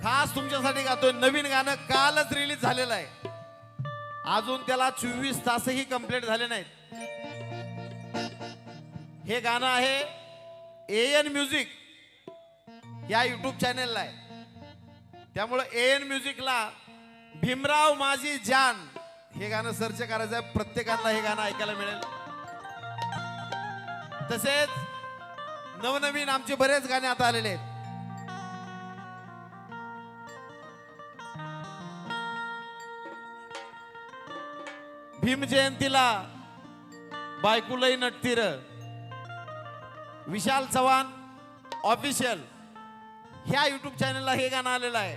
खास तुमच्यासाठी गातोय. नवीन गाणं कालच रिलीज झालेलं आहे. अजून त्याला 24 तासही कंप्लीट झाले नाहीत. हे गाणं आहे एएन म्युझिक या युट्यूब चॅनेलला आहे. त्यामुळे एएन म्युझिकला भीमराव माझी जान हे गाणं सर्च करायचं आहे. प्रत्येकाला हे गाणं ऐकायला मिळेल. तसेच नवनवीन आमचे बरेच गाणे आता आलेले आहेत. भीम जयंतीला बायकुलई नटतीर विशाल चव्हाण ऑफिशियल ह्या युट्यूब चॅनलला हे गाणं आलेलं आहे.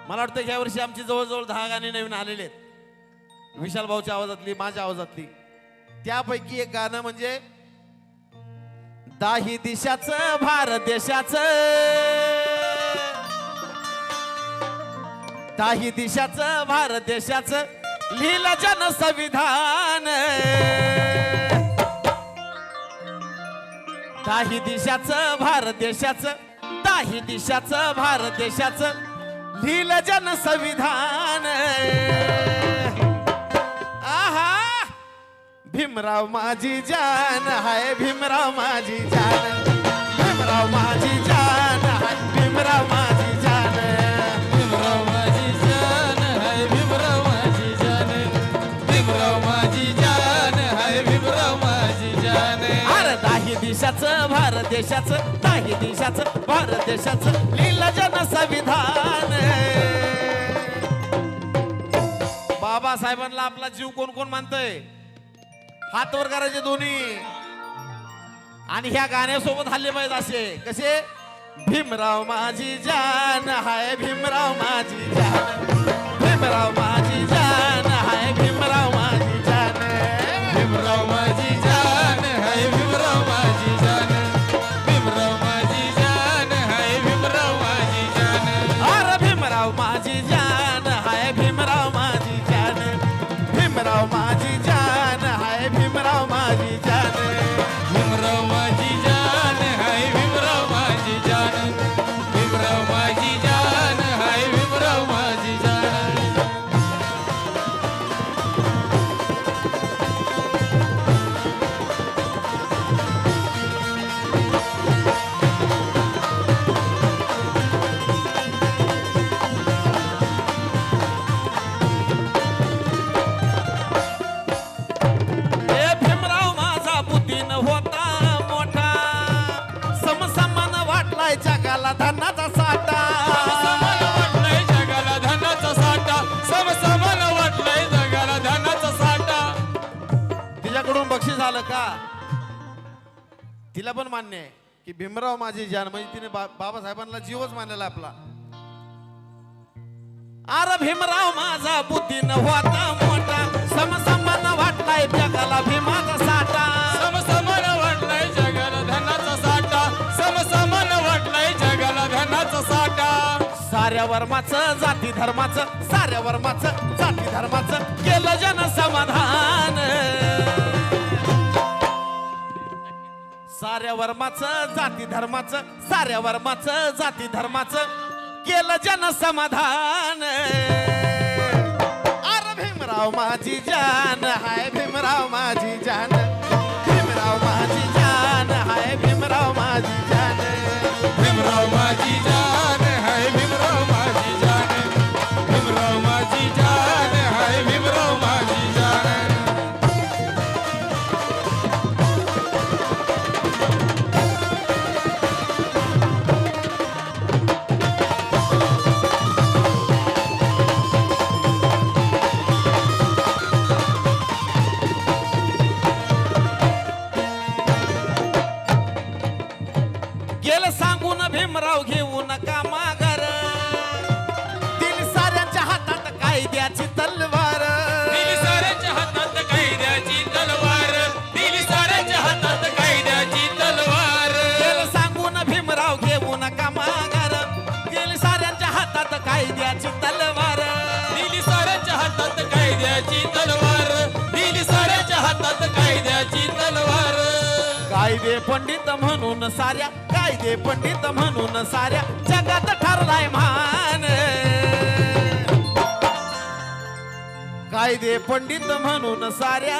मला वाटतं ह्या वर्षी आमची जवळजवळ 10 गाणी नवीन आलेले आहेत. विशाल भाऊच्या आवाजातली, माझ्या आवाजातली. त्यापैकी एक गाणं म्हणजे दाही दिशाचं भारत देशाचं, दाही दिशाचं भारत देशाचं लिहिलं जन संविधान. दाही दिशाचं भारत देशाचं, दाही दिशाचं भारत देशाचं लिहिलं जन संविधान. आहा भीमराव माझी जान हाय, भीमराव माझी जान, भीमराव माझी जान हाय, भीमराव माझी जान, भीमराव माझी जान हाय, भीमराव माझी जान, भीमराव माझी जान हाय, भीमराव माझी जान. अरे दाही दिशाचं भारत देशाचं, दाही दिशाचं भारत देशाचं लिहिलं जन संविधान. बाबासाहेबांना आपला जीव कोण कोण मानतय? हात वर करायचे दोन्ही. आणि ह्या गाण्यासोबत हल्ले पाहिजे असे कसे? भीमराव माझी जान हाय, भीमराव माझी जान, भीमराव माझी जान हाय, भीमराव माझी जान, भीमराव माझी जान हाय, भीमराव माझी जान, भीमराव माझी जान हाय, भीमराव माझी जान. अरे भीमराव माझी जान हाय, भीमराव माझी जान, भीमराव माझी जान हाय, भीमराव माझी जान, भीमराव माझी जान हाय, भीमराव माझी जान, भीमराव माझी जान हाय, भीमराव माझी जान. ए भीमराव माझा बुद्धीन होता मोठा, समसमान वाटलाय जगाला धनाचा साठा. समसमान वाटलंय जगाला धनाचा साठा, समसमान वाटलंय जगाला धनाचा साठा. तिच्याकडून बक्षीस आलं का? तिला पण मान्य आहे की भीमराव माझी जान म्हणजे तिने बाबासाहेबांना जीवच मानलेला आपला. अरे भीमराव माझा बुद्धीन होता मोठा, समसमान वाटलाय जगाला भीमाचा साठा. समसमान वाटलंय जगाला धनाचा साठा, समसमान वाटलंय जगाला धनाचा साठा. साऱ्या वर्माचं जाती धर्माचं, साऱ्या वर्माचं जाती धर्माचं केलं जन समाधान. साऱ्या वर्माचं जाती धर्माचं, साऱ्या वर्माचं जाती धर्माचं केलं जन समाधान. अरे भीमराव माझी जान हाय, भीमराव माझी जान, भीमराव माझी जान हाय, भीमराव माझी जान, भीमराव माझी जान हाय, भीमराव माझी जान, भीमराव माझी जान हाय, भीमराव माझी जान. गेलं सांगून भीमराव घेऊ नका माघार, दिली साऱ्यांच्या हातात कायद्याची तलवार. दिली साऱ्यांच्या हातात कायद्याची तलवार, दिली साऱ्यांच्या हातात कायद्याची तलवार. गेलं सांगून भीमराव घेऊ नका माघार, दिली साऱ्यांच्या हातात कायद्याची तलवार. दिली साऱ्यांच्या हातात कायद्याची तलवार, दिली साऱ्यांच्या हातात कायद्याची तलवार. कायदे पंडित म्हणून साऱ्या, कायदे पंडित म्हणून साऱ्या जगात ठरलाय कायदे पंडित म्हणून साऱ्या,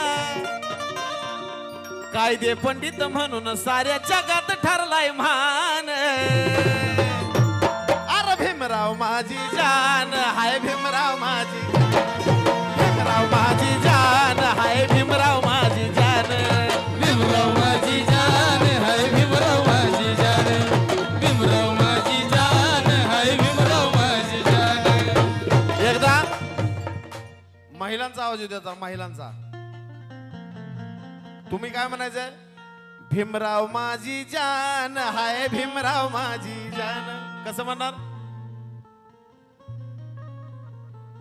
कायदे पंडित म्हणून साऱ्या जगात ठरलाय मान. अरे भीमराव माझी जान हाय, भीमराव माझी, भीमराव माझी जान हाय, भीमराव माझी जान. भीमराव माझी जान हाय भीमराव माझी जान. भीमराव माझी जान हाय भीमराव माझी जान. एकदा महिलांचा आवाज येतो आता, महिलांचा. तुम्ही काय म्हणायचंय? भीमराव माझी जान हाय, भीमराव माझी जान. कसं म्हणणार?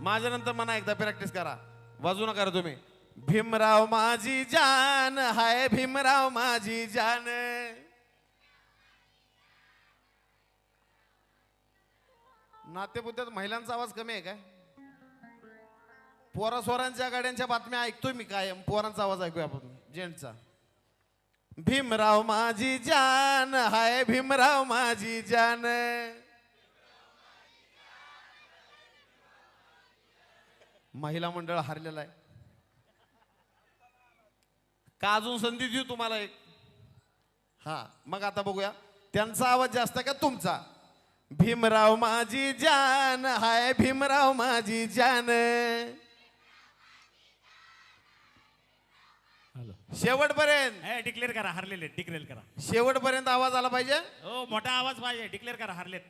माझ्या नंतर म्हणा, एकदा प्रॅक्टिस करा, वाजू नका रे तुम्ही. भीमराव माझी जान हाय, भीमराव माझी जान. नातेपुत्यात महिलांचा आवाज कमी आहे काय? पोरा सोरांच्या गाड्यांच्या बातम्या ऐकतोय मी कायम, पोरांचा आवाज ऐकूया आपण, जेंटचा. भीमराव माझी जान हाय, भीमराव माझी जान. महिला मंडळ हारलेला आहे का? अजून संधी देऊ तुम्हाला एक. हा मग आता बघूया त्यांचा आवाज जास्त का तुमचा. भीमराव माझी जान हाय, भीमराव माझी जान. शेवटपर्यंत डिक्लेअर करा हरलेले, डिक्लेअर करा. शेवटपर्यंत आवाज आला पाहिजे. हो मोठा आवाज पाहिजे, डिक्लेअर करा हरलेत.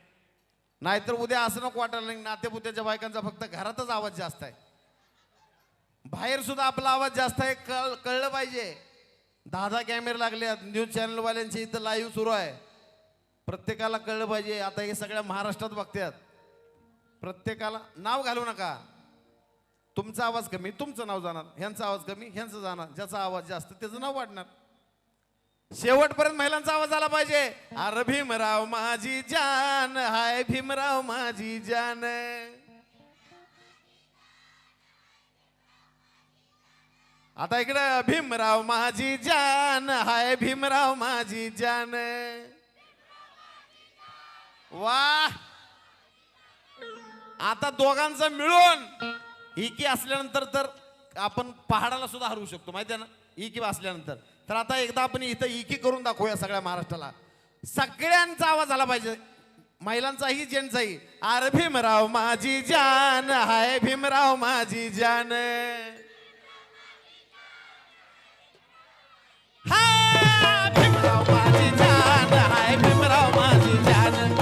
नाहीतर उद्या असं नको वाटायला नाही, नातेपुत्याच्या बायकांचा फक्त घरातच आवाज जास्त आहे, बाहेर सुद्धा आपला आवाज जास्त आहे. कळलं पाहिजे. 10 कॅमेरे लागले, न्यूज चॅनल वाल्यांची इथं लाईव्ह सुरू आहे. प्रत्येकाला कळलं पाहिजे. आता हे सगळ्या महाराष्ट्रात बघतात. प्रत्येकाला नाव घालू नका. तुमचा आवाज कमी, तुमचं नाव जाणार. ह्यांचा आवाज कमी, ह्यांचं जाणार. ज्याचा आवाज जास्त त्याचं नाव वाढणार. शेवटपर्यंत महिलांचा आवाज आला पाहिजे. अरे भीमराव माझी जान हाय, भीमराव माझी जान. आता इकडं भीमराव माझी जान हाय, भीमराव माझी जान. वा, आता दोघांचं मिळून इकी असल्यानंतर तर आपण पहाडाला सुद्धा हरवू शकतो, माहिती आहे ना, इकी असल्यानंतर. तर आता एकदा आपण इथं इकी करून दाखवूया सगळ्या महाराष्ट्राला. सगळ्यांचा आवाज आला पाहिजे, महिलांचाही जेंट्सचाही. अरे भीमराव माझी जान हाय, भीमराव माझी जान. हा भीमराव माझी जान हाय, भीमराव माझी जान.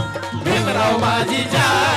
भीमराव माझी जान